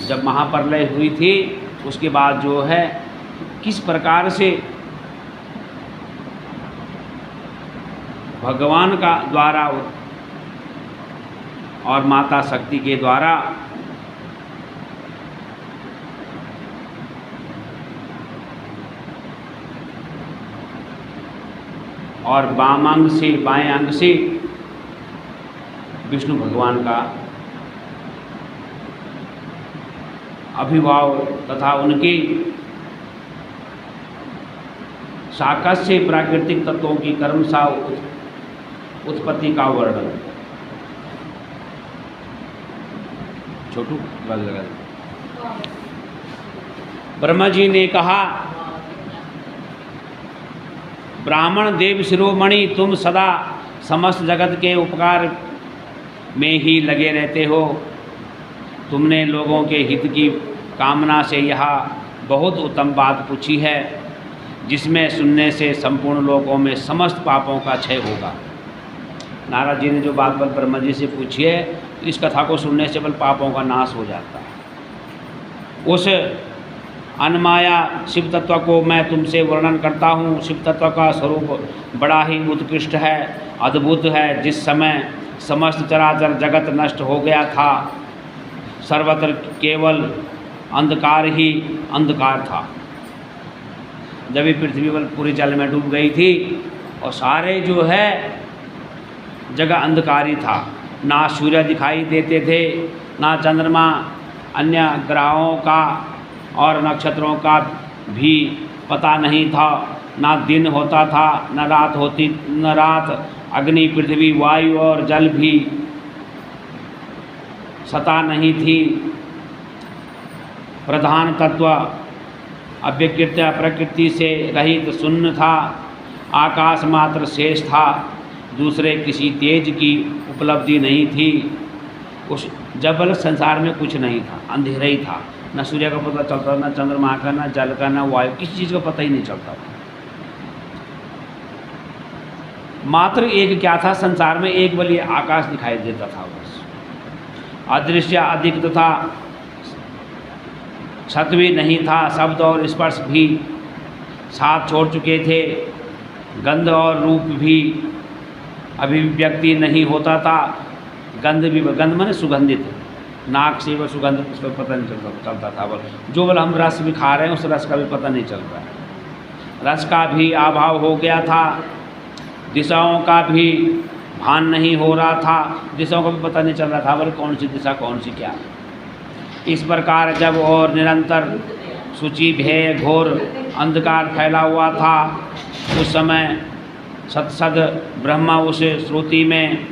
जब महाप्रलय हुई थी उसके बाद जो है किस प्रकार से भगवान का द्वारा और माता शक्ति के द्वारा और बाम अंग से बाएं अंग से विष्णु भगवान का अभिभाव तथा उनकी साकस्य से प्राकृतिक तत्वों की कर्मसा उत्पत्ति का वर्णन। छोटू बात लगा दे। ब्रह्मा जी ने कहा, ब्राह्मण देव शिरोमणि, तुम सदा समस्त जगत के उपकार में ही लगे रहते हो। तुमने लोगों के हित की कामना से यह बहुत उत्तम बात पूछी है, जिसमें सुनने से संपूर्ण लोगों में समस्त पापों का क्षय होगा। नारद जी ने जो बात ब्रह्मा जी से पूछी है, इस कथा को सुनने से बल पापों का नाश हो जाता है। उस अनमाया शिव तत्व को मैं तुमसे वर्णन करता हूँ। शिव तत्व का स्वरूप बड़ा ही उत्कृष्ट है, अद्भुत है। जिस समय समस्त चराचर जगत नष्ट हो गया था, सर्वत्र केवल अंधकार ही अंधकार था। जब ये पृथ्वी पर पूरी जल में डूब गई थी और सारे जो है जगह अंधकार ही था, ना सूर्य दिखाई देते थे, ना चंद्रमा, अन्य ग्रहों का और नक्षत्रों का भी पता नहीं था, ना दिन होता था न रात होती, न रात। अग्नि, पृथ्वी, वायु और जल भी सता नहीं थी। प्रधान तत्व अव्यकृत प्रकृति से रहित शून्य था। आकाश मात्र शेष था, दूसरे किसी तेज की उपलब्धि नहीं थी। उस जबल संसार में कुछ नहीं था, अंधेरा ही था। न सूर्य का पता चलता, न चंद्रमा का, न जल का, न वायु, किसी चीज़ का पता ही नहीं चलता था। मात्र एक क्या था, संसार में एक बल आकाश दिखाई देता था बस। अदृश्य अधिक तथा सत्वी नहीं था। शब्द और स्पर्श भी साथ छोड़ चुके थे। गंध और रूप भी अभिव्यक्ति नहीं होता था। गंध भी, गंध माने सुगंधित, नाक से वह सुगंध, उसका पता नहीं चलता था। बल जो बल हम रस भी खा रहे हैं, उस रस का भी पता नहीं चल रहा है। रस का भी अभाव हो गया था। दिशाओं का भी भान नहीं हो रहा था। दिशाओं का भी पता नहीं चल रहा था, बल कौन सी दिशा कौन सी क्या। इस प्रकार जब और निरंतर सूची भय घोर अंधकार फैला हुआ था, उस समय सत्सद ब्रह्मा उस श्रुति में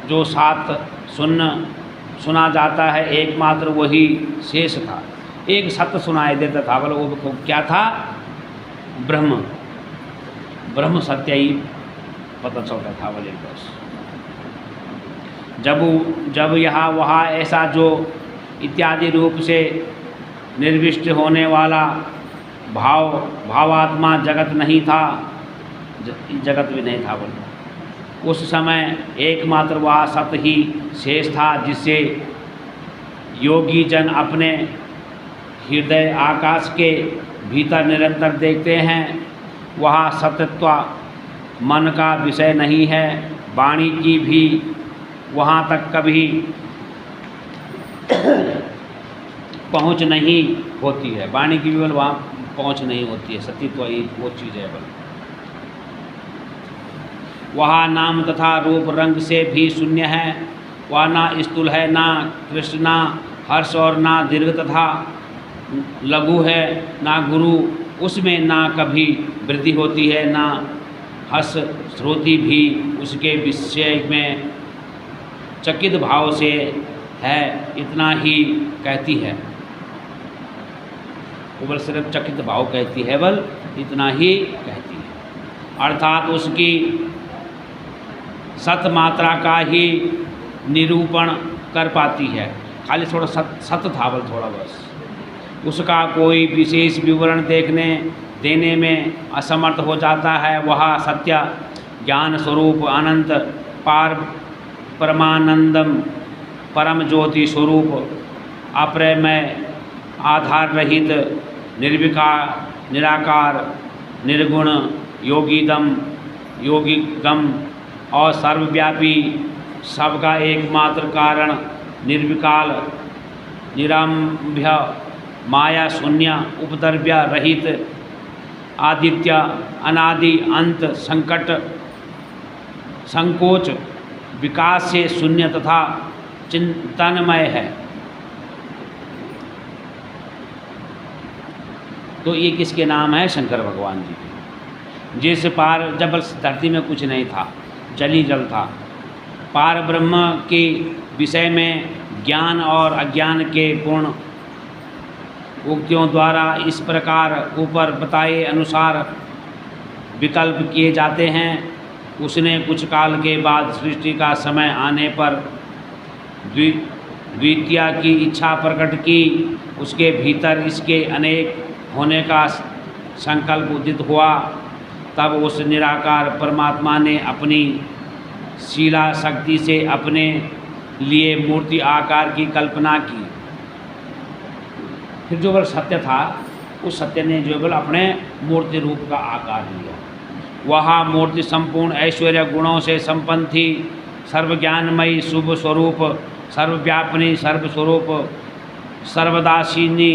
जो सात सुना जाता है, एकमात्र वही शेष था। एक सत्य सुनाई देता था, बोले वो क्या था? ब्रह्म। ब्रह्म सत्य ही पता चलता था बोले बस। जब यहाँ वहाँ ऐसा जो इत्यादि रूप से निर्विष्ट होने वाला भावात्मा जगत नहीं था, जगत भी नहीं था बोले। उस समय एकमात्र वह सत्य ही शेष था, जिससे योगी जन अपने हृदय आकाश के भीतर निरंतर देखते हैं। वह सत्यत्व मन का विषय नहीं है। वाणी की भी वहाँ तक कभी पहुँच नहीं होती है। वाणी की भी वहाँ पहुँच नहीं होती है। सत्यत्व ही वो चीज़ है बल। वह नाम तथा रूप रंग से भी शून्य है। वह ना स्थूल है, ना कृष्ण, ना हर्ष और ना दीर्घ तथा लघु है, ना गुरु। उसमें ना कभी वृद्धि होती है, ना हर्ष। श्रुति भी उसके विषय में चकित भाव से है, इतना ही कहती है। वो बल सिर्फ चकित भाव कहती है, बल इतना ही कहती है। अर्थात उसकी सत मात्रा का ही निरूपण कर पाती है। खाली थोड़ा सत था बल, थोड़ा बस। उसका कोई विशेष विवरण देने में असमर्थ हो जाता है। वह सत्य ज्ञान स्वरूप अनंत परमानंदम परम ज्योति स्वरूप अप्रमेय आधार रहित, निर्विकार, निराकार, निर्गुण, योगिगम और सर्वव्यापी, सबका एकमात्र कारण, निर्विकार, निरारंभ्य, माया शून्य, उपद्रव्य रहित, आदित्य, अनादि, अंत, संकट, संकोच, विकास से शून्य तथा चिंतनमय है। तो ये किसके नाम है? शंकर भगवान जी के। जिस पार, जब धरती में कुछ नहीं था, जल ही जल था, पार ब्रह्म के विषय में ज्ञान और अज्ञान के पूर्ण उक्तियों द्वारा इस प्रकार ऊपर बताए अनुसार विकल्प किए जाते हैं। उसने कुछ काल के बाद सृष्टि का समय आने पर द्वितीया की इच्छा प्रकट की। उसके भीतर इसके अनेक होने का संकल्प उदित हुआ। तब उस निराकार परमात्मा ने अपनी शीला शक्ति से अपने लिए मूर्ति आकार की कल्पना की। फिर जो बल सत्य था, उस सत्य ने जो बल अपने मूर्ति रूप का आकार लिया। वह मूर्ति संपूर्ण ऐश्वर्य गुणों से संपन्न थी, सर्वज्ञानमयी, शुभ स्वरूप, सर्वव्यापिनी, सर्वस्वरूप, सर्वदासिनी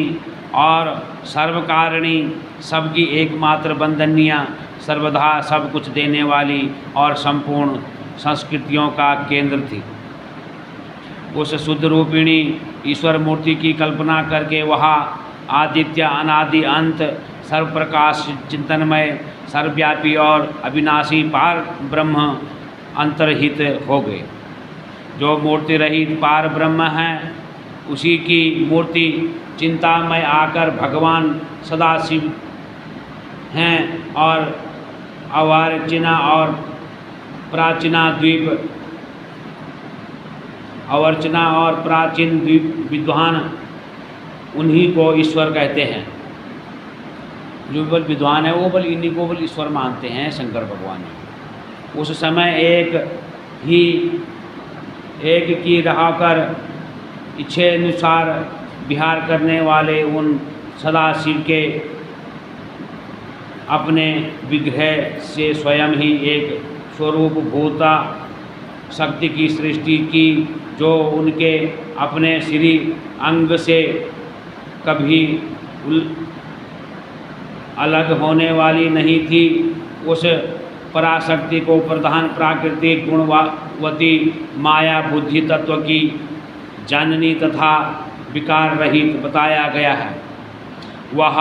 और सर्वकारिणी, सबकी एकमात्र वंदनीय, सर्वदा सब कुछ देने वाली और संपूर्ण संस्कृतियों का केंद्र थी। उस शुद्ध रूपिणी ईश्वर मूर्ति की कल्पना करके वह आदित्य, अनादि, अंत, सर्वप्रकाश, चिंतनमय, सर्वव्यापी और अविनाशी पार ब्रह्म अंतर्हित हो गए। जो मूर्ति रहित पार ब्रह्म है, उसी की मूर्ति चिंतामय आकर भगवान सदाशिव हैं और अवर्चना और प्राचीना द्वीप, अवर्चना और प्राचीन द्वीप विद्वान, उन्हीं को ईश्वर कहते हैं। जो बल विद्वान है वो बल इन्हीं को बल ईश्वर मानते हैं, शंकर भगवान। उस समय एक की रहकर इच्छेनुसार विहार करने वाले उन सदाशिव के अपने विग्रह से स्वयं ही एक स्वरूप भूता शक्ति की सृष्टि की, जो उनके अपने श्री अंग से कभी अलग होने वाली नहीं थी। उस पराशक्ति को प्रधान प्राकृतिक गुणवती माया बुद्धि तत्व की जननी तथा विकार रहित बताया गया है। वह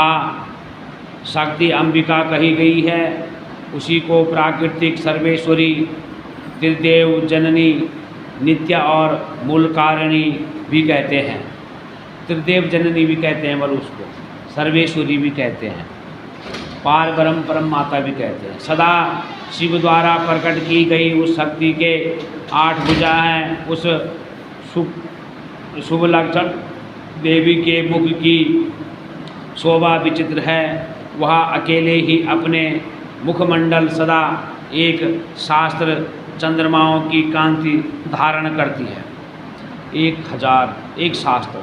शक्ति अंबिका कही गई है। उसी को प्राकृतिक सर्वेश्वरी, त्रिदेव जननी, नित्य और मूल कारिणी भी कहते हैं। त्रिदेव जननी भी कहते हैं, बल उसको सर्वेश्वरी भी कहते हैं, पार ब्रह्म परम माता भी कहते हैं। सदा शिव द्वारा प्रकट की गई उस शक्ति के 8 भुजा हैं। उस शुभ लक्षण देवी के मुख की शोभा विचित्र है। वह अकेले ही अपने मुखमंडल सदा एक शास्त्र चंद्रमाओं की कांति धारण करती है। 1001 शास्त्र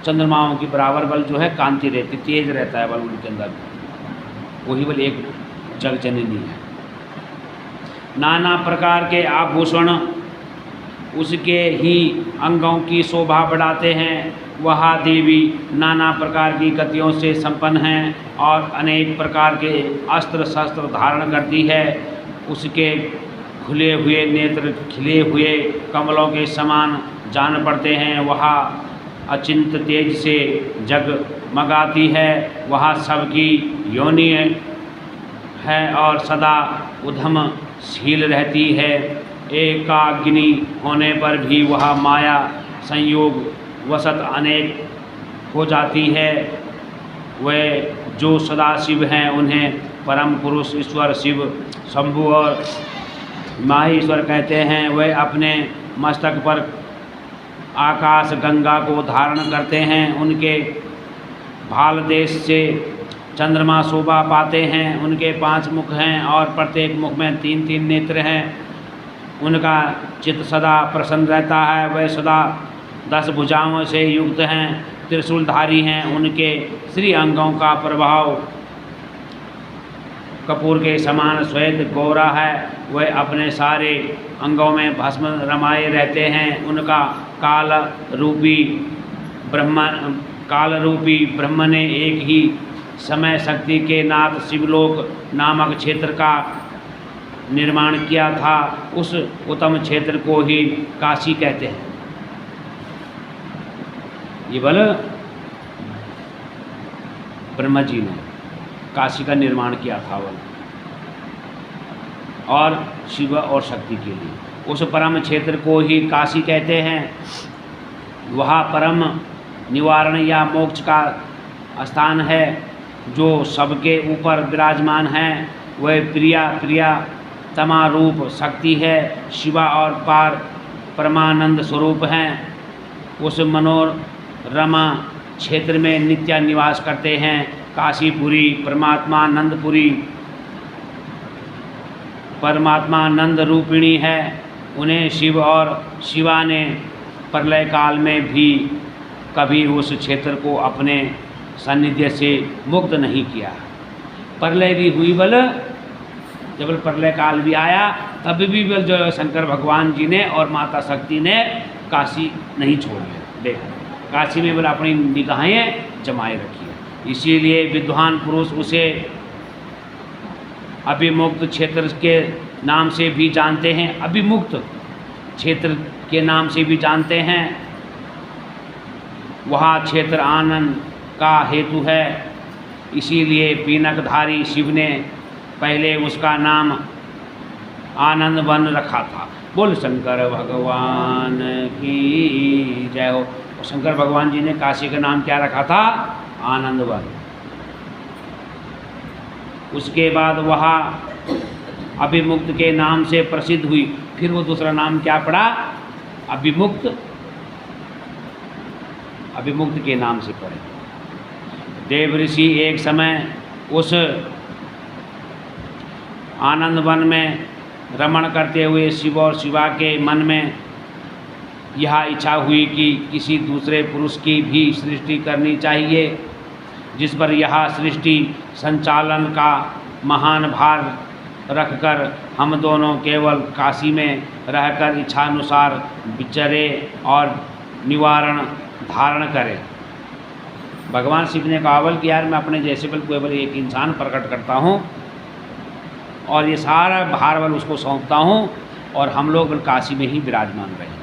चंद्रमाओं की बराबर बल जो है कांति रहती, तेज रहता है बल उनके अंदर। वही बल एक जगजननी है। नाना प्रकार के आभूषण उसके ही अंगों की शोभा बढ़ाते हैं। वह देवी नाना प्रकार की गतियों से संपन्न हैं और अनेक प्रकार के अस्त्र शस्त्र धारण करती है। उसके खुले हुए नेत्र खिले हुए कमलों के समान जान पड़ते हैं। वह अचिंत तेज से जगमगाती है। वह सबकी योनि है और सदा उद्यमशील रहती है। एकाग्नि होने पर भी वह माया संयोग वसत अनेक हो जाती है। वे जो सदाशिव हैं उन्हें परम पुरुष ईश्वर शिव शंभु और माहेश्वर कहते हैं। वे अपने मस्तक पर आकाश गंगा को धारण करते हैं। उनके भाल देश से चंद्रमा शोभा पाते हैं। उनके 5 मुख हैं और प्रत्येक मुख में 3-3 नेत्र हैं। उनका चित्त सदा प्रसन्न रहता है। वह सदा 10 भुजाओं से युक्त हैं, त्रिशूलधारी हैं, उनके श्री अंगों का प्रभाव कपूर के समान श्वेत गोरा है। वह अपने सारे अंगों में भस्म रमाए रहते हैं। उनका काल रूपी ब्रह्म ने एक ही समय शक्ति के नाथ शिवलोक नामक क्षेत्र का निर्माण किया था। उस उत्तम क्षेत्र को ही काशी कहते हैं। ये बल ब्रह्मा जी ने काशी का निर्माण किया था वो, और शिव और शक्ति के लिए उस परम क्षेत्र को ही काशी कहते हैं। वहाँ परम निवारण या मोक्ष का स्थान है जो सबके ऊपर विराजमान है। वह प्रिया तमारूप शक्ति है, शिवा और पार परमानंद स्वरूप हैं। उस मनोरमा क्षेत्र में नित्य निवास करते हैं। काशीपुरी परमात्मा नंद रूपिणी है। उन्हें शिव और शिवा ने प्रलय काल में भी कभी उस क्षेत्र को अपने सानिध्य से मुक्त नहीं किया। प्रलय भी हुई बल, जब प्रलय काल भी आया तब भी बल जो शंकर भगवान जी ने और माता शक्ति ने काशी नहीं छोड़ी। देख, काशी में बल अपनी निगाहें जमाए रखी है। इसीलिए विद्वान पुरुष उसे अभिमुक्त क्षेत्र के नाम से भी जानते हैं। अभिमुक्त क्षेत्र के नाम से भी जानते हैं। वहाँ क्षेत्र आनंद का हेतु है। इसीलिए पीनकधारी शिव ने पहले उसका नाम आनंद वन रखा था। बोल शंकर भगवान की जय हो। शंकर भगवान जी ने काशी का नाम क्या रखा था? आनंद वन। उसके बाद वहाँ अभिमुक्त के नाम से प्रसिद्ध हुई। फिर वो दूसरा नाम क्या पड़ा? अभिमुक्त के नाम से पड़े। देव ऋषि एक समय उस आनंद वन में रमण करते हुए शिव और शिवा के मन में यह इच्छा हुई कि किसी दूसरे पुरुष की भी सृष्टि करनी चाहिए, जिस पर यह सृष्टि संचालन का महान भार रखकर हम दोनों केवल काशी में रहकर इच्छानुसार विचरे और निवारण धारण करें। भगवान शिव ने कहा बल कि यार मैं अपने जैसे बल केवल एक इंसान प्रकट करता हूँ और ये सारा भार बल उसको सौंपता हूँ और हम लोग बल काशी में ही विराजमान रहें।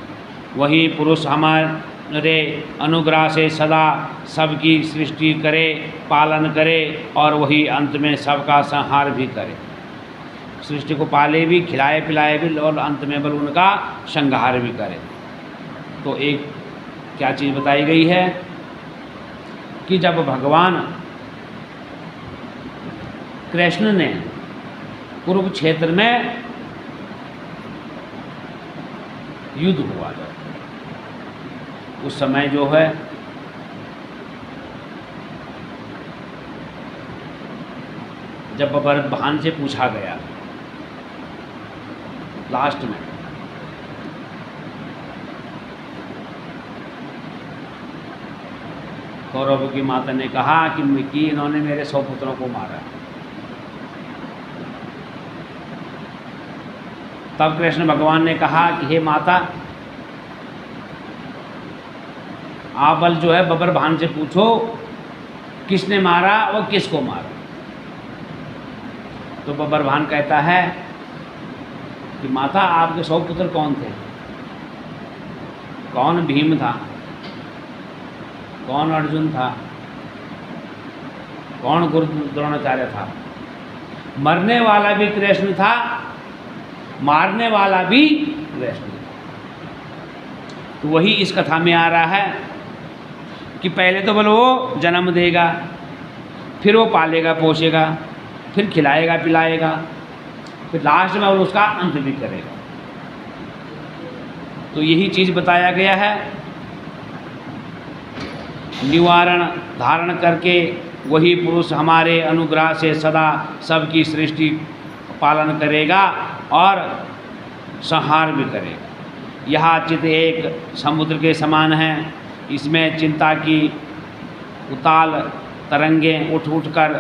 वही पुरुष हमारे अनुग्रह से सदा सबकी सृष्टि करे, पालन करे और वही अंत में सबका संहार भी करे। सृष्टि को पाले भी, खिलाए पिलाए भी और अंत में बल उनका संहार भी करे। तो एक क्या चीज़ बताई गई है कि जब भगवान कृष्ण ने कुरुक्षेत्र में युद्ध हुआ, उस समय जो है जब बब्बरभान से पूछा गया लास्ट में, कौरव की माता ने कहा कि इन्होंने मेरे 100 पुत्रों को मारा। तब कृष्ण भगवान ने कहा कि हे माता, आप बल जो है बब्बरभान से पूछो किसने मारा और किसको मारा। तो बब्बरभान कहता है कि माता आपके 100 पुत्र कौन थे? कौन भीम था, कौन अर्जुन था, कौन गुरु द्रोणाचार्य था। मरने वाला भी कृष्ण था, मारने वाला भी कृष्ण था। तो वही इस कथा में आ रहा है कि पहले तो बोलो वो जन्म देगा, फिर वो पालेगा पोषेगा, फिर खिलाएगा पिलाएगा, फिर लास्ट में वो उसका अंत भी करेगा। तो यही चीज़ बताया गया है। निवारण धारण करके वही पुरुष हमारे अनुग्रह से सदा सबकी सृष्टि पालन करेगा और संहार भी करेगा। यह चित्त एक समुद्र के समान है, इसमें चिंता की उताल तरंगें उठ उठ कर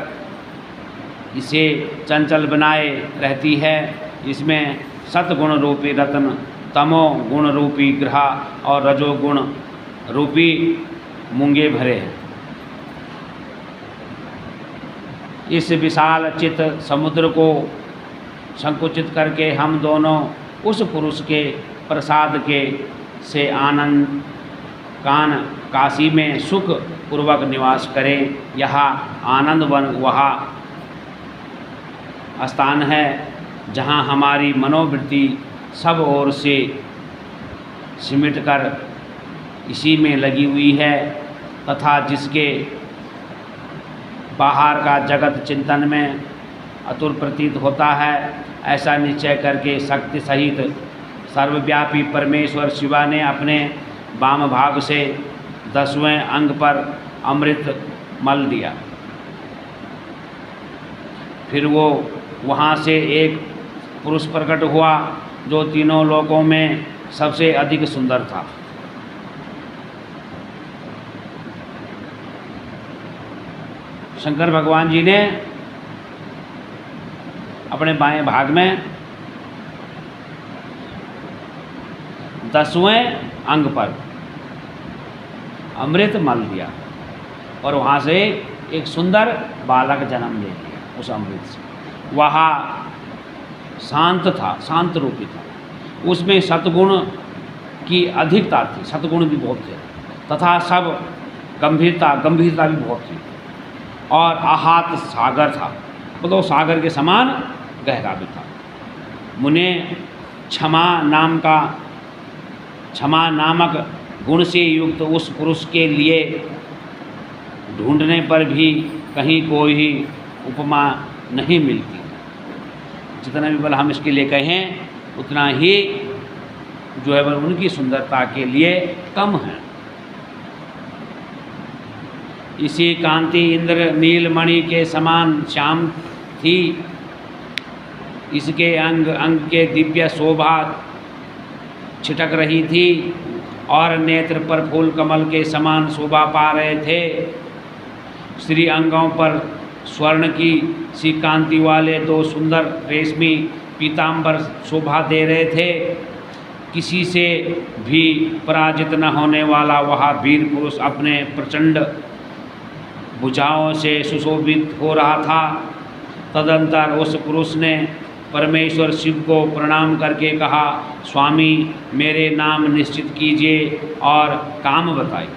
इसे चंचल बनाए रहती है। इसमें सतगुण रूपी रत्न, तमो गुण रूपी ग्रह और रजोगुण रूपी मूंगे भरे हैं। इस विशाल चित्त समुद्र को संकुचित करके हम दोनों उस पुरुष के प्रसाद के से आनंद काशी में सुख पूर्वक निवास करें। यह आनंदवन वह स्थान है जहाँ हमारी मनोवृत्ति सब ओर से सिमट कर इसी में लगी हुई है तथा जिसके बाहर का जगत चिंतन में अतुल प्रतीत होता है। ऐसा निश्चय करके शक्ति सहित सर्वव्यापी परमेश्वर शिवा ने अपने वाम भाग से 10वें अंग पर अमृत मल दिया। फिर वो वहाँ से एक पुरुष प्रकट हुआ जो तीनों लोकों में सबसे अधिक सुंदर था। शंकर भगवान जी ने अपने बाएं भाग में 10वें अंग पर अमृत मल दिया और वहाँ से एक सुंदर बालक जन्म ले लिया। उस अमृत से वह शांत था, शांत रूपी था, उसमें सतगुण की अधिकता थी, सतगुण भी बहुत थे तथा सब गंभीरता भी बहुत थी और आहात सागर था, मतलब सागर के समान गहरा भी था। मुने क्षमा नामक गुण से युक्त उस पुरुष के लिए ढूंढने पर भी कहीं कोई उपमा नहीं मिलती। जितना भी बल हम इसके लिए कहें उतना ही जो है वह उनकी सुंदरता के लिए कम है। इसी कांति इंद्र नीलमणि के समान श्याम थी। इसके अंग अंग के दिव्य शोभा छिटक रही थी और नेत्र पर फूल कमल के समान शोभा पा रहे थे। श्री अंगों पर स्वर्ण की सी कांति वाले 2 सुंदर रेशमी पीतांबर शोभा दे रहे थे। किसी से भी पराजित न होने वाला वह वीर पुरुष अपने प्रचंड भुजाओं से सुशोभित हो रहा था। तदंतर उस पुरुष ने परमेश्वर शिव को प्रणाम करके कहा, स्वामी मेरे नाम निश्चित कीजिए और काम बताइए।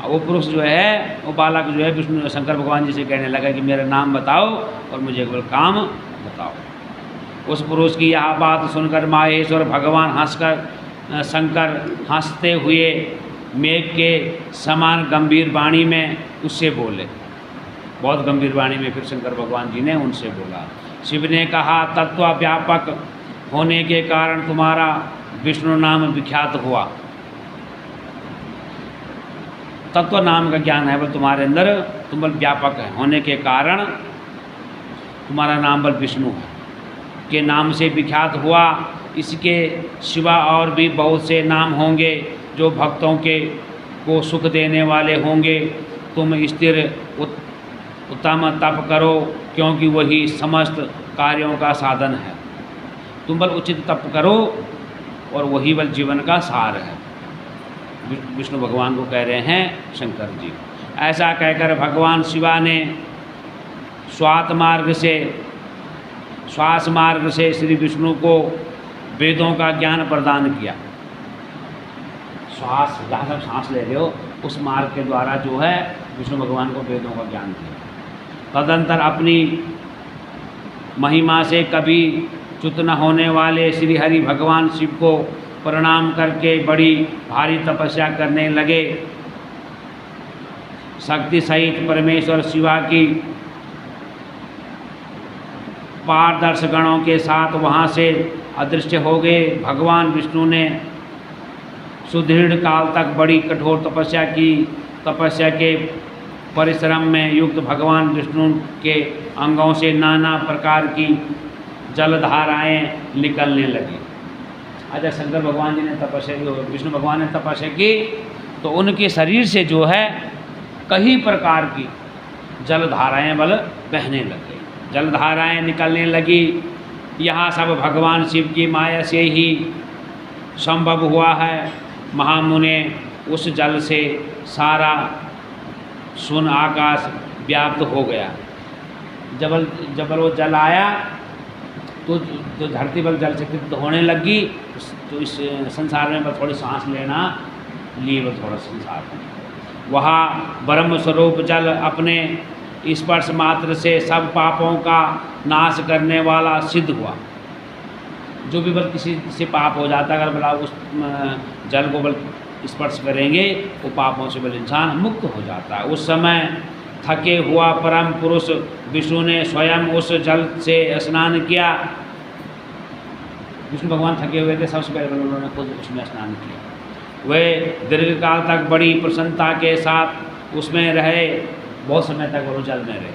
वो पुरुष जो है, वो बालक जो है विष्णु शंकर भगवान जी से कहने लगा कि मेरा नाम बताओ और मुझे केवल काम बताओ। उस पुरुष की यह बात सुनकर माहेश्वर भगवान हंसकर शंकर हंसते हुए मेघ के समान गंभीर वाणी में उससे बोले। बहुत गंभीर वाणी में फिर शंकर भगवान जी ने उनसे बोला। शिव ने कहा, तत्व व्यापक होने के कारण तुम्हारा विष्णु नाम विख्यात हुआ। तत्व नाम का ज्ञान है वह तुम्हारे अंदर, तुम बल व्यापक है होने के कारण तुम्हारा नाम बल विष्णु के नाम से विख्यात हुआ। इसके सिवा और भी बहुत से नाम होंगे जो भक्तों के को सुख देने वाले होंगे। तुम स्थिर उत्तम तप करो क्योंकि वही समस्त कार्यों का साधन है। तुम बल उचित तप करो और वही बल जीवन का सार है। विष्णु भगवान को कह रहे हैं शंकर जी। ऐसा कहकर भगवान शिवा ने श्वास मार्ग से श्री विष्णु को वेदों का ज्ञान प्रदान किया। श्वास जहाँ सब सांस ले रहे हो उस मार्ग के द्वारा जो है विष्णु भगवान को वेदों का ज्ञान दिया। तदंतर अपनी महिमा से कभी च्युत न होने वाले श्री हरि भगवान शिव को प्रणाम करके बड़ी भारी तपस्या करने लगे। शक्ति सहित परमेश्वर शिवा की पारदर्श गणों के साथ वहाँ से अदृश्य हो गए। भगवान विष्णु ने सुदृढ़ काल तक बड़ी कठोर तपस्या की। तपस्या के परिश्रम में युक्त भगवान विष्णु के अंगों से नाना प्रकार की जलधाराएं निकलने लगी। अच्छा शंकर भगवान जी ने तपस्या की, विष्णु भगवान ने तपस्या की, तो उनके शरीर से जो है कई प्रकार की जलधाराएँ बल बहने लग गई, जलधाराएँ निकलने लगी। यहाँ सब भगवान शिव की माया से ही संभव हुआ है। महामुने उस जल से सारा सुन आकाश व्याप्त हो गया। जब वो जल आया तो जो धरती पर जल से तृप्त होने लगी, तो इस संसार में बस थोड़ी सांस लेना लिए वो थोड़ा संसार में, वहाँ ब्रह्म स्वरूप जल अपने स्पर्श मात्र से सब पापों का नाश करने वाला सिद्ध हुआ। जो भी बल किसी से पाप हो जाता है, अगर भला उस जल को बल स्पर्श करेंगे वो पापों से बल इंसान मुक्त हो जाता है। उस समय थके हुआ परम पुरुष विष्णु ने स्वयं उस जल से स्नान किया। विष्णु भगवान थके हुए थे, सबसे पहले उन्होंने खुद उसमें स्नान किया। वे दीर्घकाल तक बड़ी प्रसन्नता के साथ उसमें रहे, बहुत समय तक वो जल में रहे।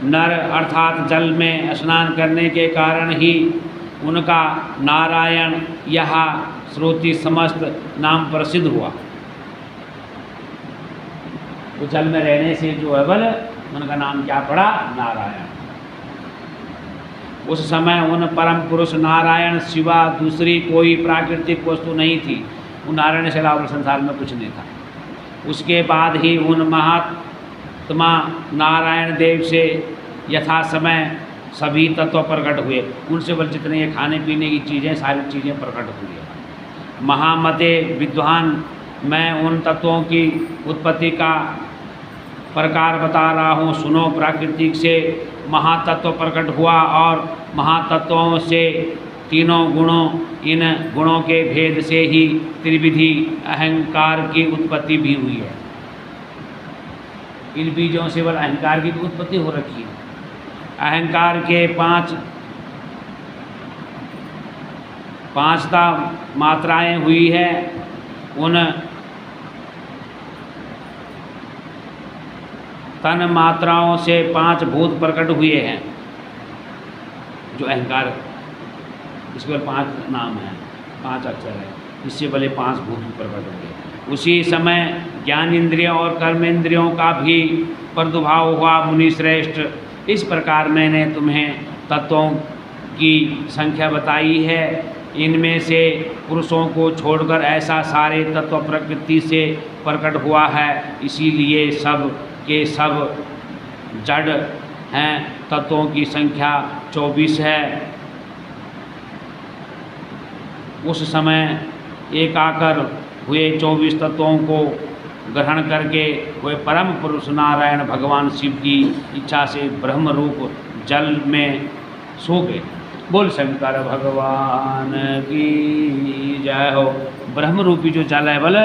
नर अर्थात जल में स्नान करने के कारण ही उनका नारायण यह श्रुति समस्त नाम प्रसिद्ध हुआ। तो जल में रहने से जो है बल उनका नाम क्या पड़ा? नारायण। उस समय उन परम पुरुष नारायण सिवा दूसरी कोई प्राकृतिक वस्तु नहीं थी। उन नारायण से अलावा संसार में कुछ नहीं था। उसके बाद ही उन महात्मा नारायण देव से यथा समय सभी तत्व प्रकट हुए। उनसे बल जितने ये खाने पीने की चीज़ें, सारी चीज़ें प्रकट हुई। महामते विद्वान, मैं उन तत्वों की उत्पत्ति का प्रकार बता रहा हूँ, सुनो। प्राकृतिक से महातत्व प्रकट हुआ और महातत्वों से तीनों गुणों, इन गुणों के भेद से ही त्रिविधि अहंकार की उत्पत्ति भी हुई है। इन बीजों से बल अहंकार की भी उत्पत्ति हो रखी है। अहंकार के पांचता मात्राएं हुई है। उन तन मात्राओं से 5 भूत प्रकट हुए हैं। जो अहंकार, इसके बल 5 नाम हैं, 5 अक्षर है, इससे भले 5 भूत प्रकट हुए। उसी समय ज्ञान इंद्रियों और कर्मेंद्रियों का भी प्रादुर्भाव हुआ। मुनि श्रेष्ठ, इस प्रकार मैंने तुम्हें तत्वों की संख्या बताई है। इनमें से पुरुषों को छोड़कर ऐसा सारे तत्व प्रकृति से प्रकट हुआ है। इसीलिए सब के सब जड़ हैं। तत्वों की संख्या 24 है। उस समय एकाकर हुए 24 तत्वों को ग्रहण करके वे परम पुरुष नारायण भगवान शिव की इच्छा से ब्रह्म रूप जल में सो गए। बोल शंकर भगवान की जय हो। ब्रह्म रूपी जो जल है बल